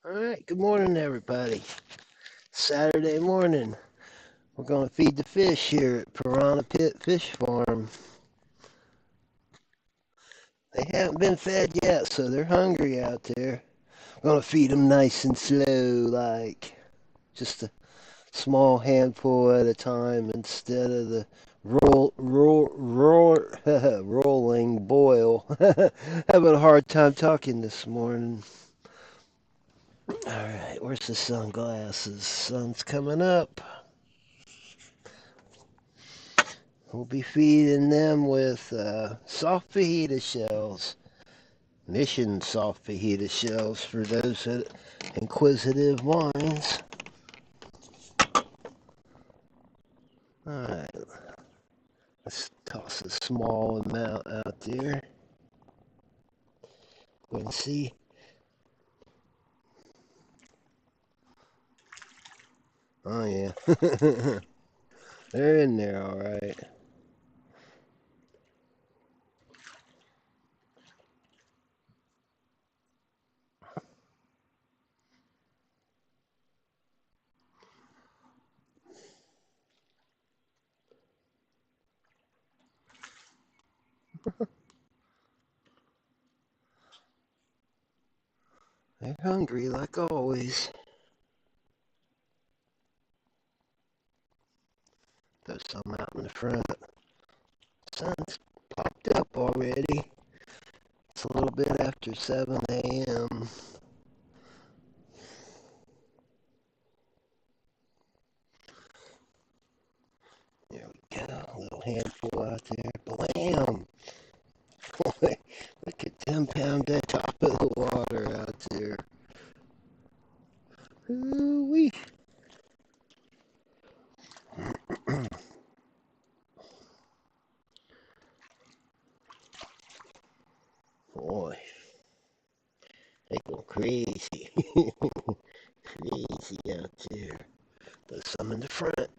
All right, good morning, everybody. Saturday morning. We're going to feed the fish here at Piranha Pit Fish Farm. They haven't been fed yet, so they're hungry out there. We're going to feed them nice and slow, like just a small handful at a time instead of the rolling boil. Having a hard time talking this morning. All right, where's the sunglasses? Sun's coming up. We'll be feeding them with soft fajita shells. Mission soft fajita shells for those inquisitive minds. Alright, let's toss a small amount out there. We can see. Oh yeah. They're in there alright. They're hungry like always. There's some out in the front. Sun's popped up already. It's a little bit after 7 a.m. There we go. A little handful out there. Blam! Boy, look at them pound that top of the water out there. Ooh-wee. Boy, they go crazy. Crazy out there. There's some in the front.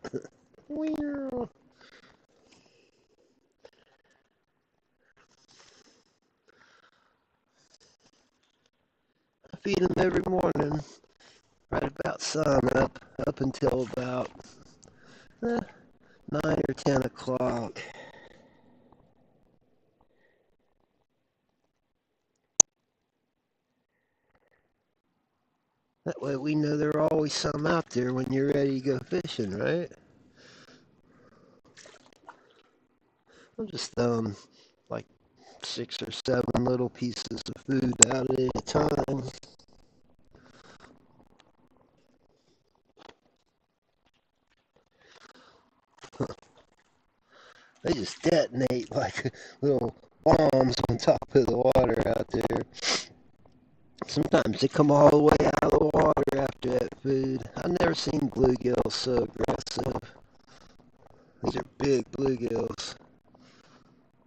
I feed them every morning, right about sun up until about 9 or 10 o'clock. That way we know there are always some out there when you're ready to go fishing, right? I'm just like 6 or 7 little pieces of food out at a time. They just detonate like little bombs on top of the water out there. Sometimes they come all the way out of the water after that food. I've never seen bluegills so aggressive. These are big bluegills.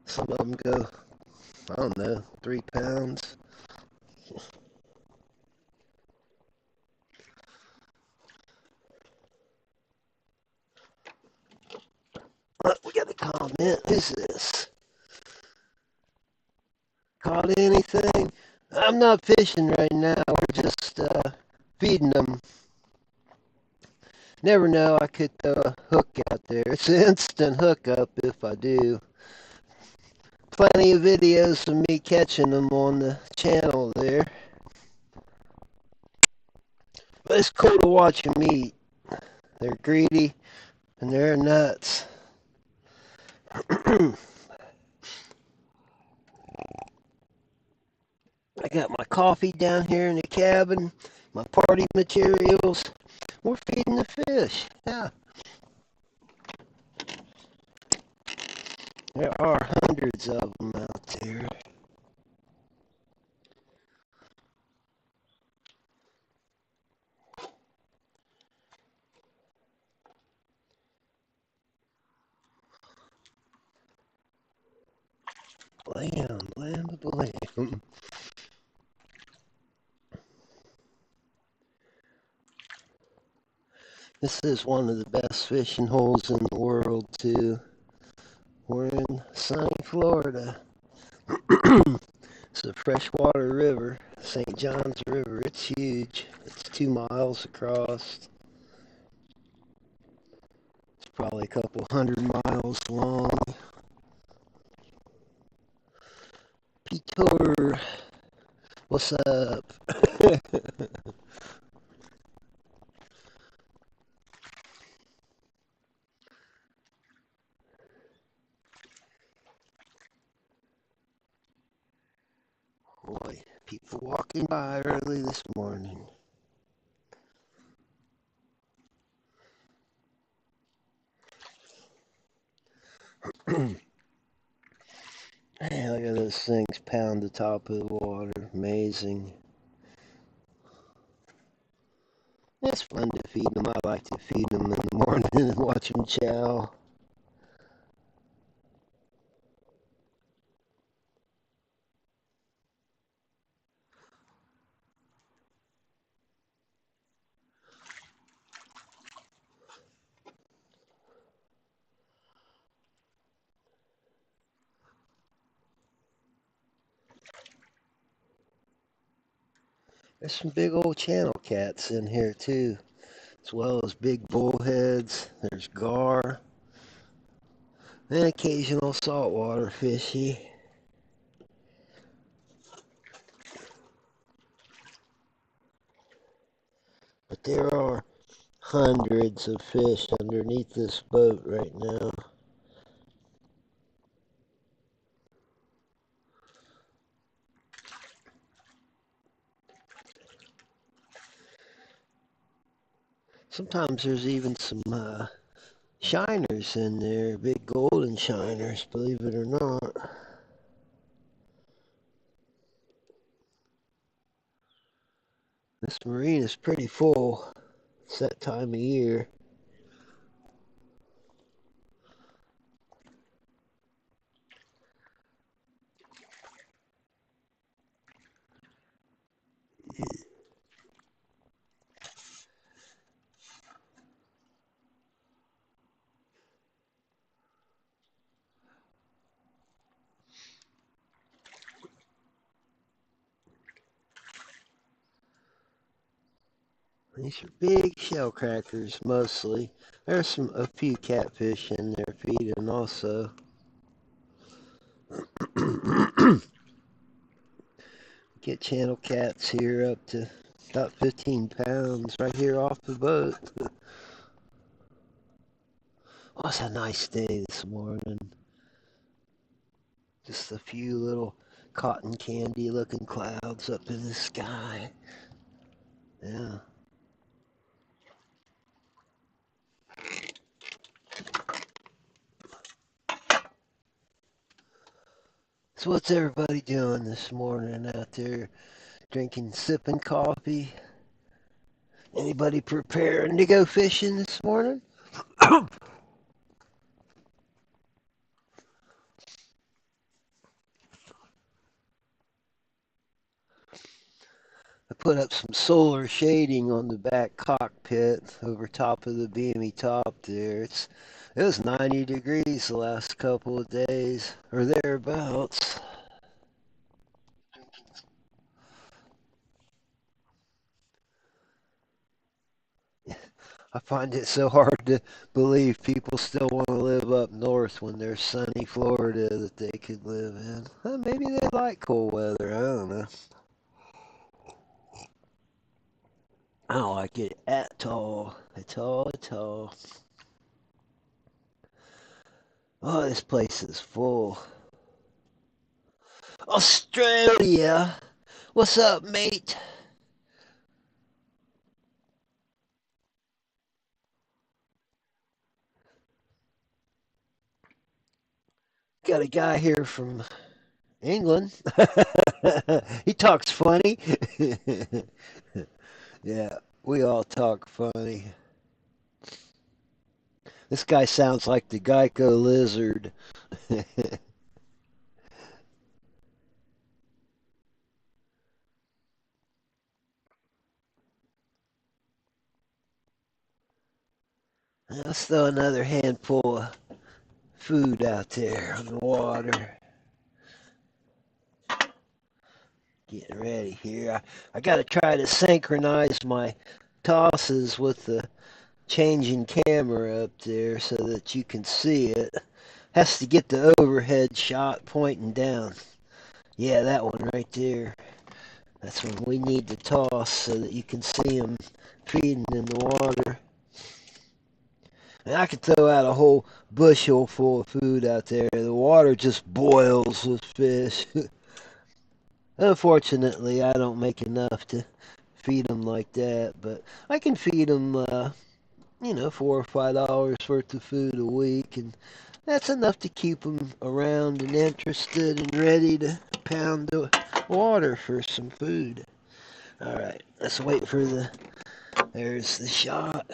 Some of them go, I don't know, 3 pounds. Look, we got a comment. Who's this? Caught anything? I'm not fishing right now. We're just feeding them. Never know, I could throw a hook out there. It's an instant hookup if I do. Plenty of videos of me catching them on the channel there. But it's cool to watch them eat. They're greedy and they're nuts. I got my coffee down here in the cabin, my party materials. We're feeding the fish. Yeah. There are hundreds of them out there. Blam, blam, blam. This is one of the best fishing holes in the world, too. We're in sunny Florida. It's a freshwater river, St. John's River. It's huge. It's 2 miles across. It's probably a couple hundred miles long. Peter, what's up? Boy, people walking by early this morning. Hey, look at those things pound the top of the water. Amazing. It's fun to feed them. I like to feed them in the morning and watch them chow. There's some big old channel cats in here too, as well as big bullheads. There's gar and occasional saltwater fishy. But there are hundreds of fish underneath this boat right now. Sometimes there's even some shiners in there, big golden shiners, believe it or not. This marine is pretty full. It's that time of year. These are big shell crackers mostly. There's a few catfish in there feeding also. Get channel cats here up to about 15 pounds right here off the boat. Oh, it's a nice day this morning. Just a few little cotton candy looking clouds up in the sky. Yeah. So what's everybody doing this morning out there? Drinking, sipping coffee? Anybody preparing to go fishing this morning? I put up some solar shading on the back cockpit over top of the beamy top there. It was 90 degrees the last couple of days, or thereabouts. I find it so hard to believe people still want to live up north when there's sunny Florida that they could live in. Well, maybe they like cold weather. I don't know. I don't like it at all. At all, at all. Oh, this place is full. Australia! What's up, mate? Got a guy here from England. He talks funny. Yeah, we all talk funny. This guy sounds like the Geico lizard. Let's throw another handful of food out there on the water. Getting ready here. I got to try to synchronize my tosses with the changing camera up there so that you can see it. Has to get the overhead shot pointing down. Yeah, that one right there. That's when we need to toss so that you can see them feeding in the water. And I could throw out a whole bushel full of food out there. The water just boils with fish. Unfortunately, I don't make enough to feed them like that, but I can feed them, $4 or $5 worth of food a week, and that's enough to keep them around and interested and ready to pound the water for some food. All right, let's wait for there's the shot.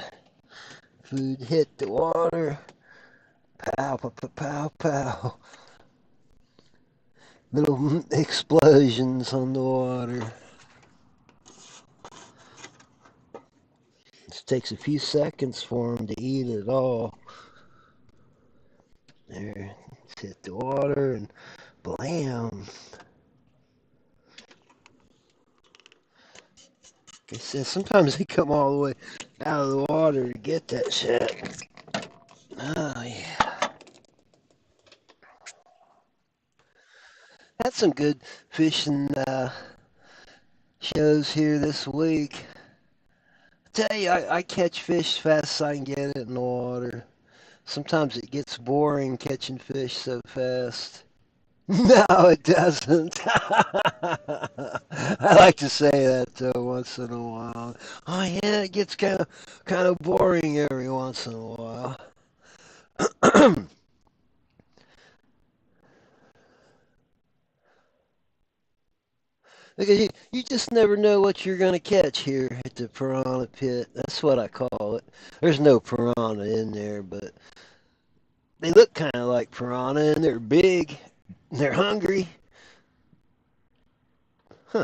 Food hit the water. Pow, pow, pow, pow, pow. Little explosions on the water. It takes a few seconds for them to eat it all. There, hit the water and blam. They said sometimes they come all the way out of the water to get that shit. Oh yeah. Had some good fishing shows here this week. I tell you, I catch fish as fast as I can get it in the water. Sometimes it gets boring catching fish so fast. No, it doesn't. I like to say that once in a while. Oh yeah, it gets kind of boring every once in a while. Because you just never know what you're going to catch here at the piranha pit. That's what I call it. There's no piranha in there, but they look kind of like piranha, and they're big. They're hungry. Huh.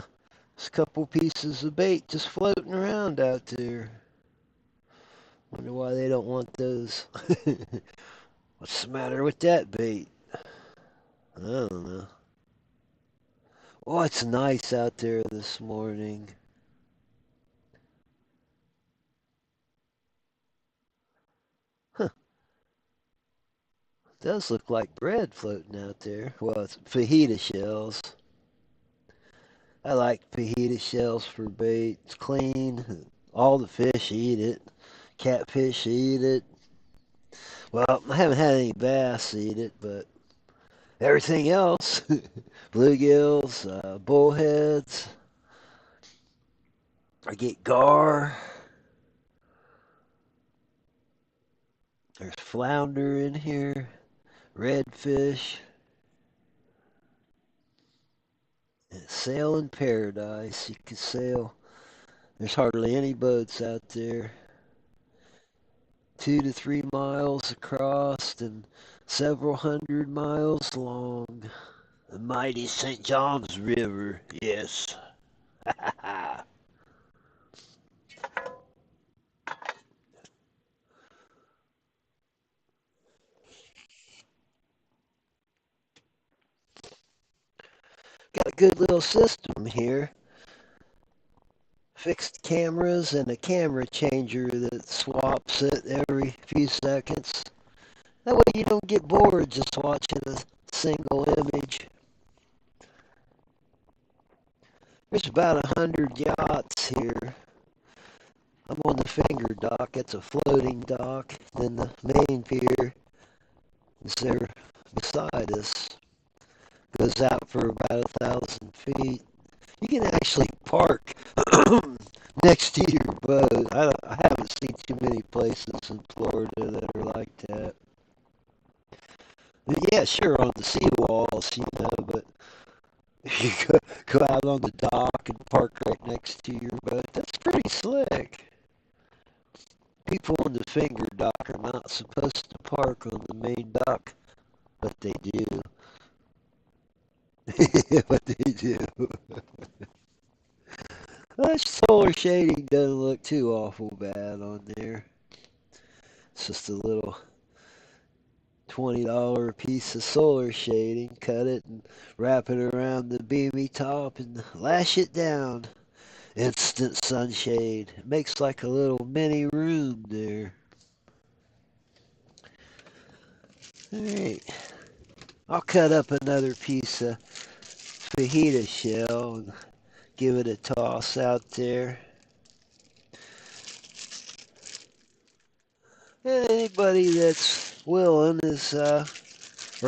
There's a couple pieces of bait just floating around out there. Wonder why they don't want those. What's the matter with that bait? I don't know. Oh, it's nice out there this morning. Huh. It does look like bread floating out there. Well, it's fajita shells. I like fajita shells for bait. It's clean. All the fish eat it. Catfish eat it. Well, I haven't had any bass eat it, but everything else, bluegills, bullheads. I get gar. There's flounder in here, redfish. And sail in paradise. You can sail. There's hardly any boats out there. 2 to 3 miles across and several hundred miles long. The mighty St. John's River, yes. Got a good little system here. Fixed cameras and a camera changer that swaps it every few seconds. That way you don't get bored just watching a single image. There's about 100 yachts here. I'm on the finger dock. It's a floating dock. Then the main pier is there beside us. Goes out for about 1,000 feet. You can actually park next to your boat. I haven't seen too many places in Florida that are like that. But yeah, sure, on the seawalls, but if you go out on the dock and park right next to your boat, that's pretty slick. People on the finger dock are not supposed to park on the main dock, but they do. But they do. That solar shading doesn't look too awful bad on there. It's just a little $20 piece of solar shading, cut it and wrap it around the BB top and lash it down. Instant sunshade. It makes like a little mini room there. Alright, I'll cut up another piece of fajita shell and give it a toss out there. Anybody that's willing is or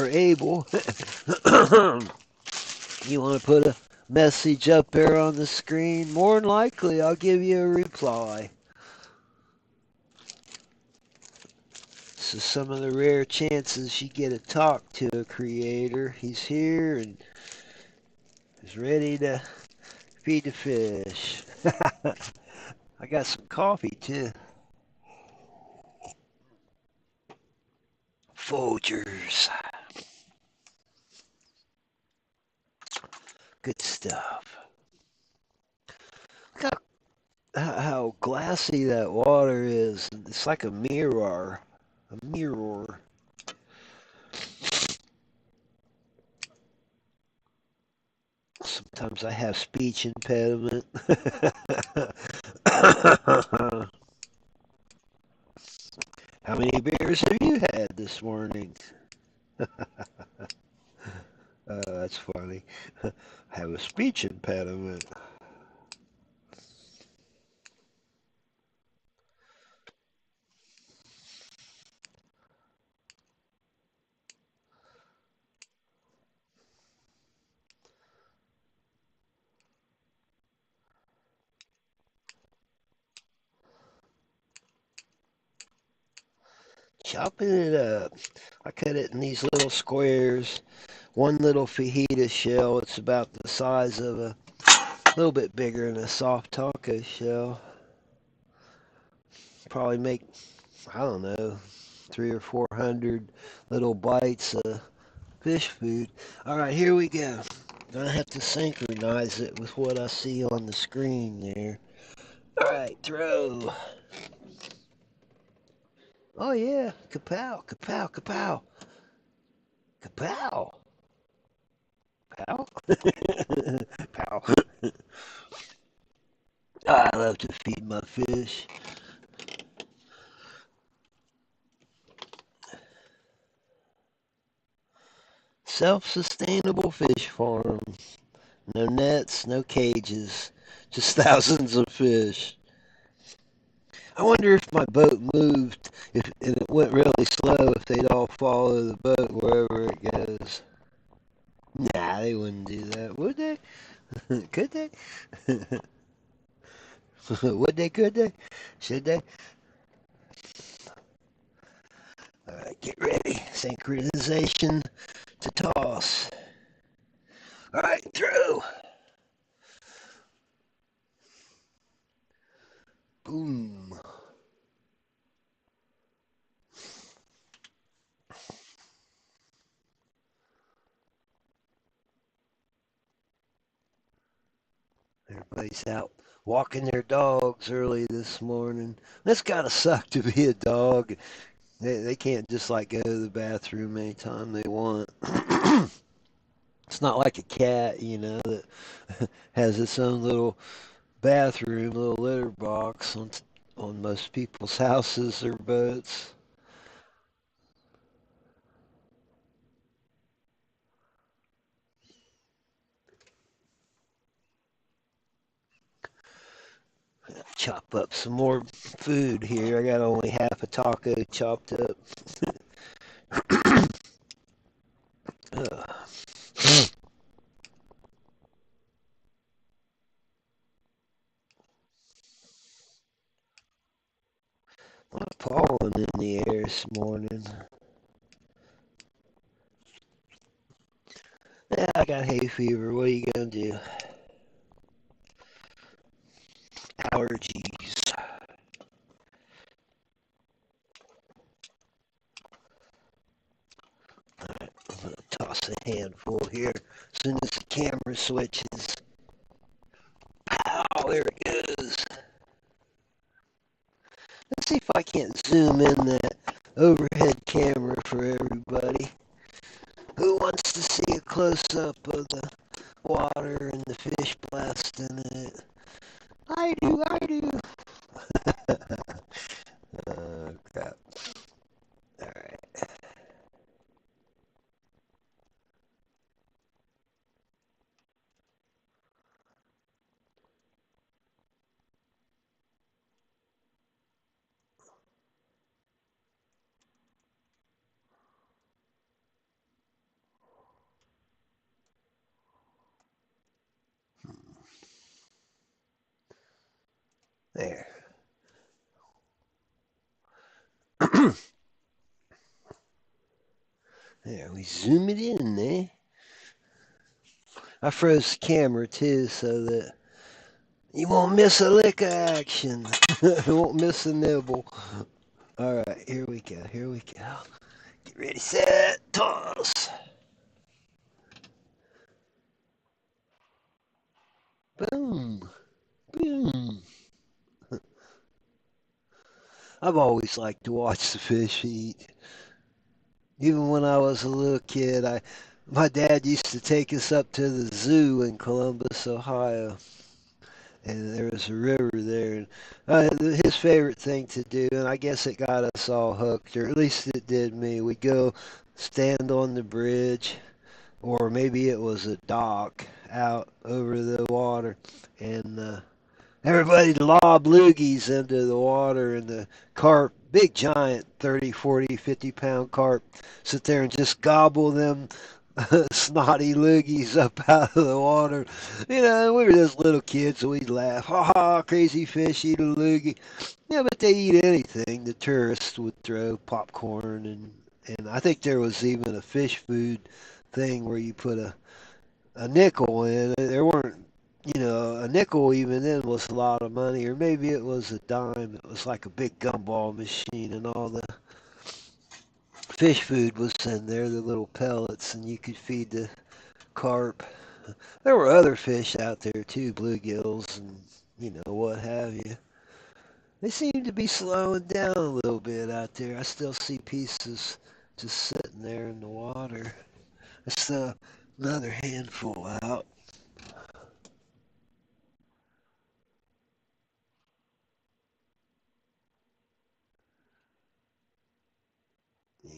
able, you want to put a message up there on the screen, more than likely I'll give you a reply. So some of the rare chances you get to talk to a creator. He's here and he's ready to feed the fish. I got some coffee too. Folgers. Good stuff. Look how glassy that water is. It's like a mirror. A mirror. Sometimes I have speech impediment. How many beers have you had this morning? That's funny. I have a speech impediment. Chopping it up. I cut it in these little squares. One little fajita shell. It's about the size of a little bit bigger than a soft taco shell. Probably make, I don't know, 300 or 400 little bites of fish food. All right, here we go. Gonna have to synchronize it with what I see on the screen there. All right, throw. Oh yeah, kapow, kapow, kapow, kapow, pow, pow. I love to feed my fish. Self-sustainable fish farm. No nets, no cages, just thousands of fish. I wonder if my boat moved, if and it went really slow, if they'd all follow the boat wherever it goes. Nah, they wouldn't do that, would they? Could they? Would they? Could they? Should they? All right, get ready. Synchronization to toss. All right, throw. Boom. Everybody's out walking their dogs early this morning. That's gotta suck to be a dog. They can't just like go to the bathroom anytime they want. It's not like a cat, that has its own little bathroom, little litter box on most people's houses or boats. Chop up some more food here. I got only half a taco chopped up. Ugh. A lot of pollen in the air this morning. Yeah, I got hay fever. What are you gonna do? Allergies. Alright, I'm gonna toss a handful here as soon as the camera switches. Pow, there it goes. Let's see if I can't zoom in overhead camera for everybody who wants to see a close-up of the water and the fish blasting it. I do, I do. Oh, crap. All right. There. There, we zoom it in there. I froze the camera too so that you won't miss a lick of action. You won't miss a nibble. All right, here we go. Here we go. Get ready, set, toss. Boom, boom. I've always liked to watch the fish eat. Even when I was a little kid, my dad used to take us up to the zoo in Columbus, Ohio, and there was a river there. And his favorite thing to do, and I guess it got us all hooked, or at least it did me. We'd go stand on the bridge, or maybe it was a dock out over the water, and everybody lob loogies into the water, and the carp, big giant 30, 40, 50 pound carp, sit there and just gobble them snotty loogies up out of the water. You know, we were just little kids, so we'd laugh. Ha ha, crazy fish eat a loogie. Yeah, but they eat anything. The tourists would throw popcorn, and I think there was even a fish food thing where you put a nickel in. There weren't, a nickel even then was a lot of money, or maybe it was a dime. It was like a big gumball machine, and all the fish food was in there, the little pellets, and you could feed the carp. There were other fish out there too, bluegills and what have you. They seem to be slowing down a little bit out there. I still see pieces just sitting there in the water. I saw another handful out.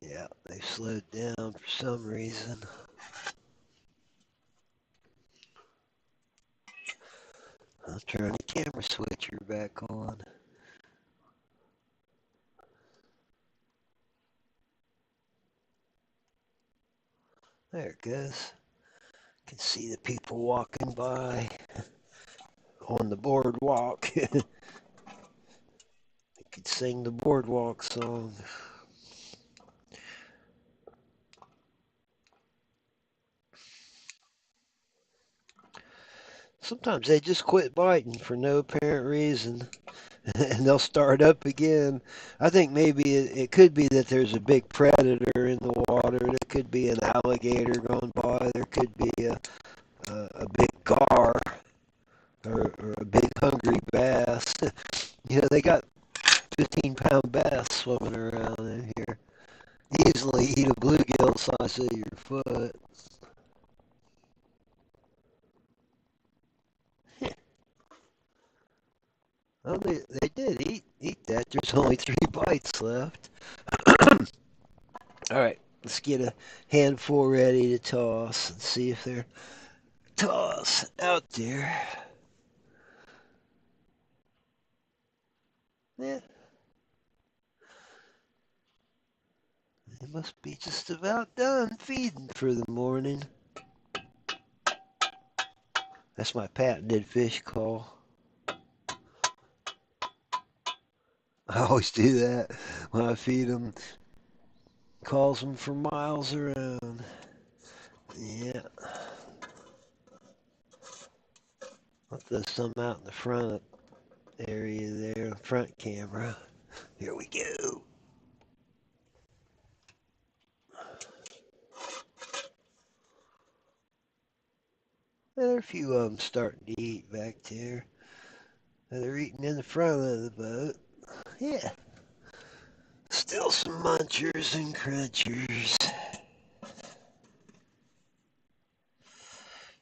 Yeah, they slowed down for some reason. I'll turn the camera switcher back on. There it goes. You can see the people walking by on the boardwalk. You could sing the boardwalk song. Sometimes they just quit biting for no apparent reason, and they'll start up again. I think maybe it could be that there's a big predator in the water. There could be an alligator going by. There could be a big gar, or a big hungry bass. They got 15-pound bass swimming around in here. Easily eat a bluegill size of your foot. Well, they did eat that. There's only 3 bites left. All right, let's get a handful ready to toss and see if they're toss out there. Yeah, they must be just about done feeding for the morning. That's my patented fish call. I always do that when I feed them. Calls them for miles around. Yeah, I'll throw some out in the front area there, front camera. Here we go. There are a few of them starting to eat back there. They're eating in the front of the boat. Yeah, Still some munchers and crunchers.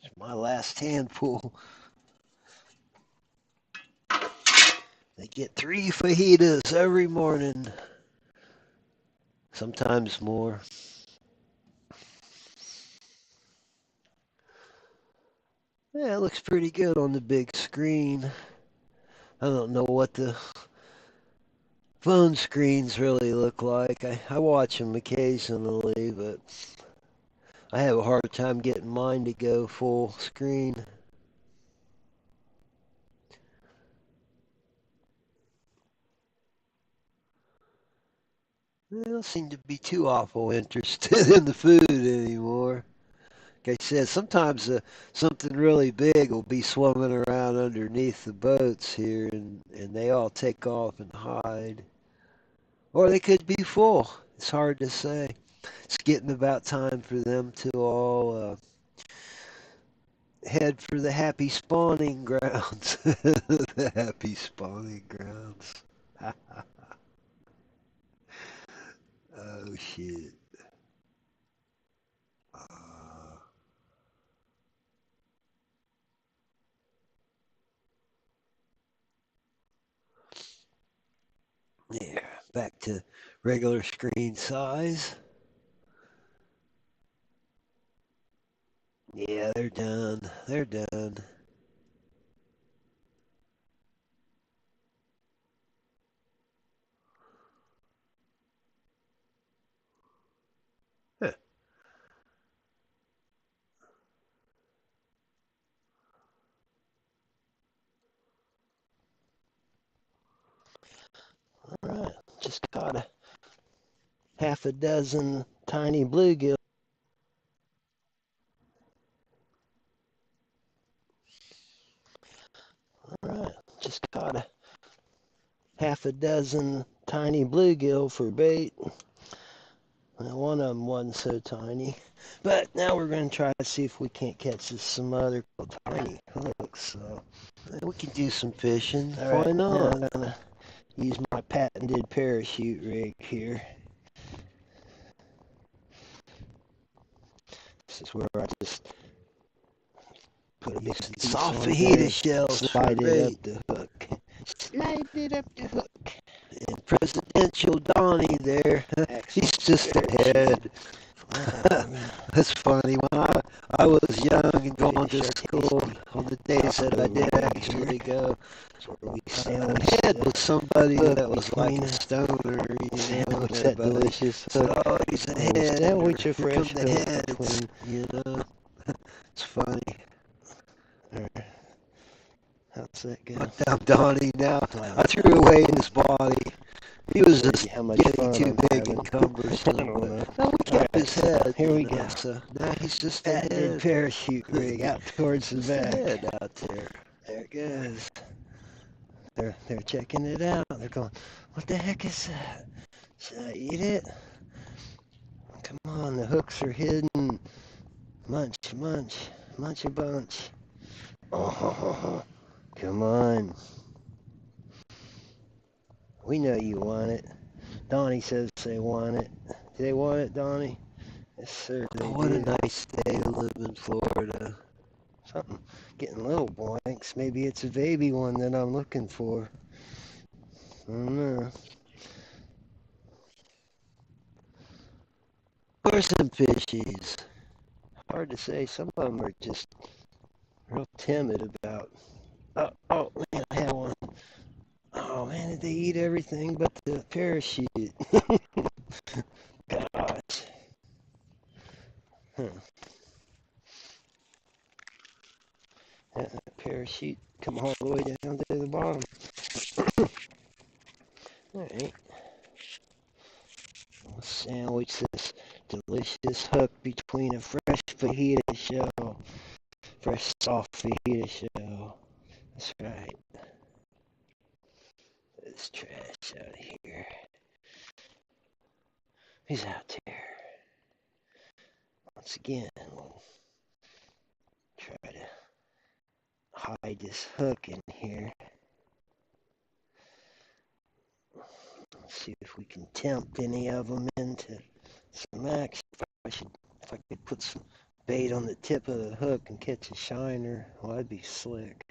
It's my last handful. They get 3 fajitas every morning. Sometimes more. Yeah, it looks pretty good on the big screen. I don't know what the phone screens really look like. I watch them occasionally, but I have a hard time getting mine to go full screen. They don't seem to be too awful interested in the food anymore. Like I said, sometimes something really big will be swimming around underneath the boats here, and they all take off and hide. Or they could be full. It's hard to say. It's getting about time for them to all head for the happy spawning grounds. The happy spawning grounds. Oh, shit. Uh, yeah, back to regular screen size. Yeah, they're done. They're done. Huh. All right, just caught a half a dozen tiny bluegill. All right, just caught a half a dozen tiny bluegill for bait. Well, one of them wasn't so tiny. But now we're going to try to see if we can't catch some other tiny hooks. So we can do some fishing. Why not? I'm going to use my patented parachute rig here. This is where I just put a mix of soft fajita shells, slide it up the hook. Slide it up the hook. And Presidential Donnie there, he's just ahead. That's funny. When I was young and going to school, on the days that I did actually go, ahead was somebody that was like a stoner, you know. What's that delicious? So always ahead. Now we your fresh the heads, you know. It's funny. How's that go? I'm Donnie now. I threw away his body. He was just getting too big and cumbersome. No, we kept his head. Here we go. So now he's just a head. Parachute rig out towards the back. Head out there. There it goes. They're checking it out. They're going, what the heck is that? Should I eat it? Come on, the hooks are hidden. Munch, munch, munch a bunch. Oh, come on. We know you want it. Donnie says they want it. Do they want it, Donnie? Yes, sir. Oh, what a nice day to live in Florida. Something getting little blanks. Maybe it's a baby one that I'm looking for. I don't know. Where's some fishies? Hard to say. Some of them are just real timid about. Oh man, I had one. Oh man, did they eat everything but the parachute? Gosh. Huh. That parachute come all the way down to the bottom. Alright. We'll sandwich this delicious hook between a fresh fajita shell. Fresh soft fajita shell. That's right. This trash out of here. He's out there. Once again, we'll try to hide this hook in here. Let's See if we can tempt any of them into some action. If I could put some bait on the tip of the hook and catch a shiner, well, that'd be slick.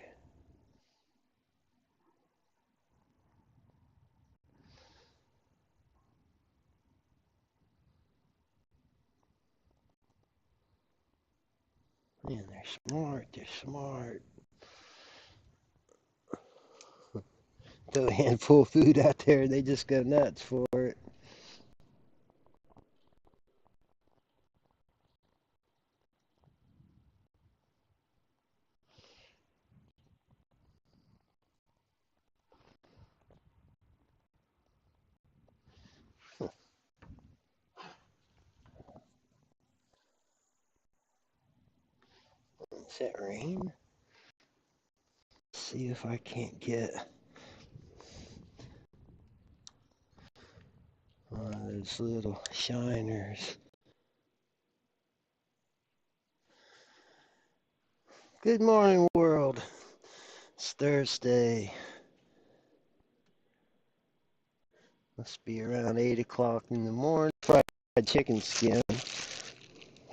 Man, they're smart. They're smart. Throw a handful of food out there, and they just go nuts for it. Is that rain? See if I can't get one of those little shiners. Good morning, world. It's Thursday. Must be around 8 o'clock in the morning. Fried chicken skin.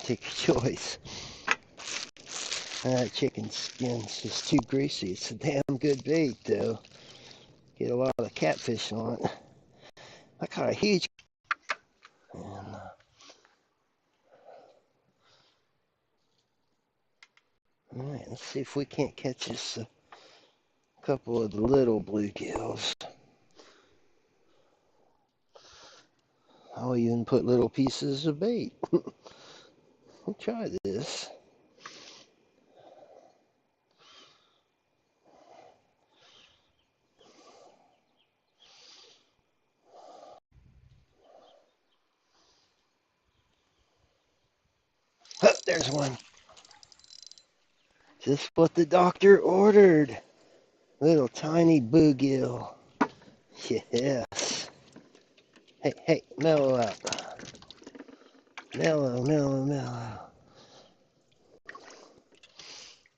Take your choice. Chicken skin's just too greasy. It's a damn good bait, though. Get a lot of catfish on it. I caught a huge. And, all right, let's see if we can't catch us a couple of the little bluegills. I'll even put little pieces of bait. We'll try this. Oh, there's one. Just what the doctor ordered. Little tiny bluegill. Yes. Hey, mellow out. Mellow.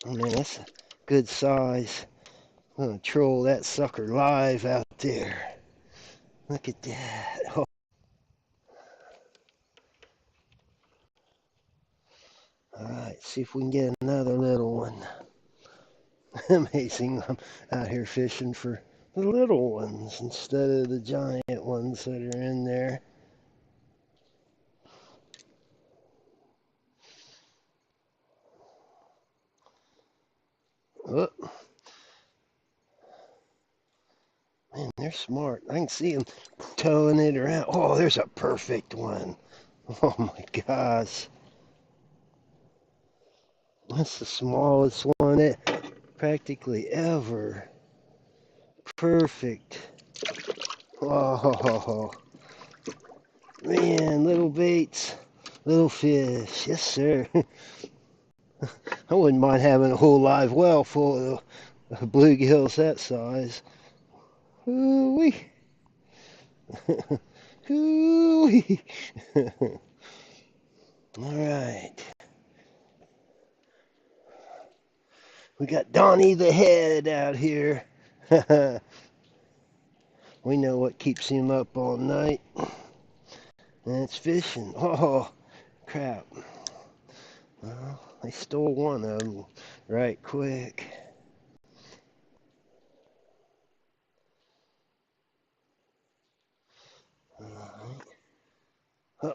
Oh man, that's a good size. I'm gonna troll that sucker live out there. Look at that. Oh. Alright, see if we can get another little one. Amazing, I'm out here fishing for the little ones instead of the giant ones that are in there. Oh. Man, they're smart. I can see them towing it around. Oh, there's a perfect one. Oh my gosh. That's the smallest one practically ever. Perfect. Oh, man, little baits, little fish. Yes, sir. I wouldn't mind having a whole live well full of bluegills that size. Ooh-wee. Ooh-wee. All right. We got Donnie the Head out here. We know what keeps him up all night. And it's fishing. Oh, crap. Well, they stole one of them right quick. Oh,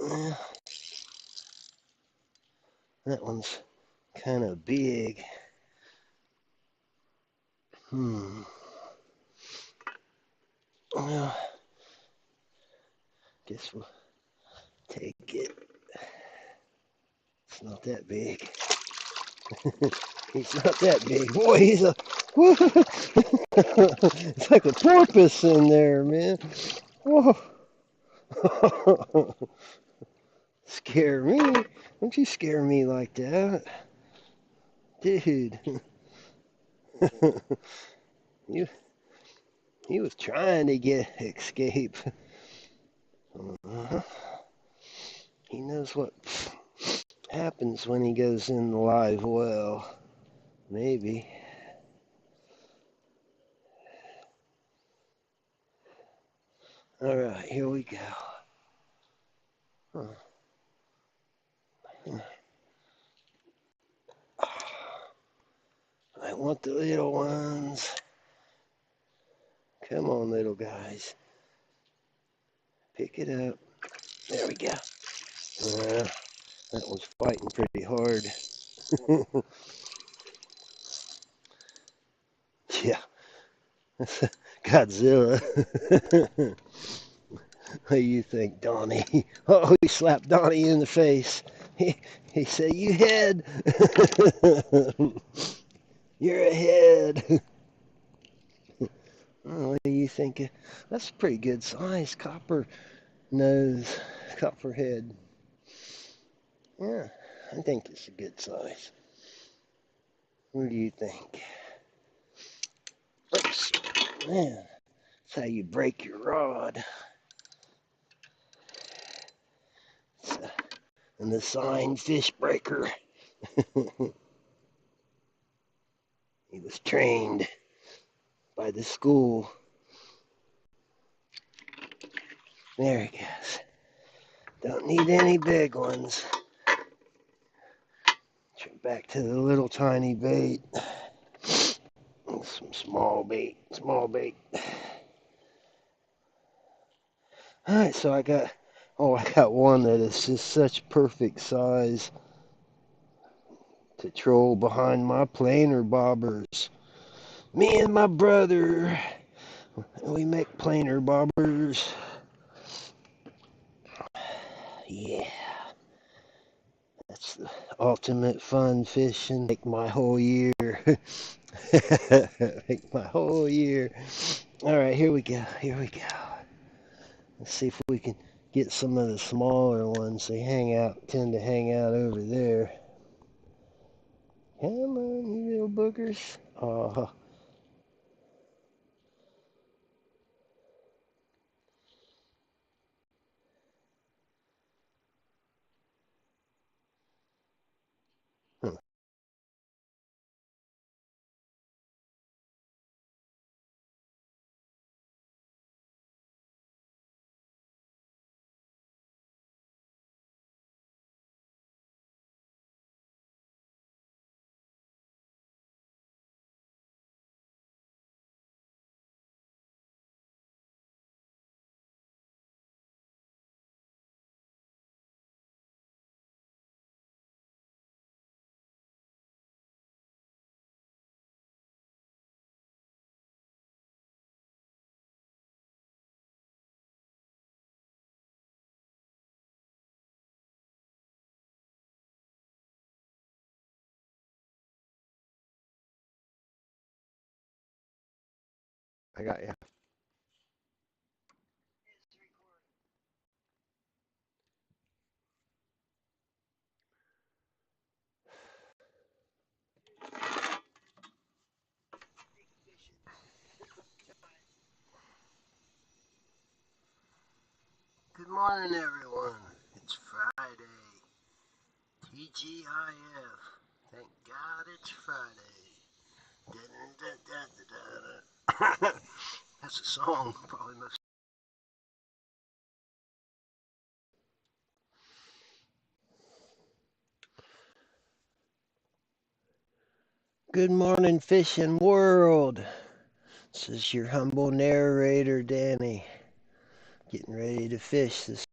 yeah, that one's kind of big. Well, guess we'll take it. It's not that big. He's not that big. Boy, he's a... It's like a porpoise in there, man. Whoa. Scare me. Don't you scare me like that. Dude. you, he was trying to escape. He knows what happens when he goes in the live well. Maybe. All right, here we go. Huh. I want the little ones. Come on, little guys. Pick it up. There we go. That one's fighting pretty hard. Yeah, Godzilla. What do you think, Donnie? Oh, he slapped Donnie in the face. He said, "You head. You're ahead." Oh, what do you think? That's a pretty good size. Copper nose, copper head. Yeah, I think it's a good size. What do you think? Oops. Man, that's how you break your rod. And the sign fish breaker. He was trained by the school. There he goes. Don't need any big ones. Back to the little tiny bait. Some small bait, small bait. Alright, so I got one that is just such perfect size to troll behind my planer bobbers. Me and my brother, we make planer bobbers. Yeah, that's the ultimate fun fishing. Make my whole year. Make my whole year. Alright, here we go. Here we go. Let's see if we can get some of the smaller ones. They tend to hang out over there. Come on, you little boogers. Oh, huh. I got you. Good morning, everyone. It's Friday. TGIF. Thank God it's Friday. Da-da-da-da-da-da. That's a song. Probably most. Good morning, fishing world. This is your humble narrator, Danny, getting ready to fish this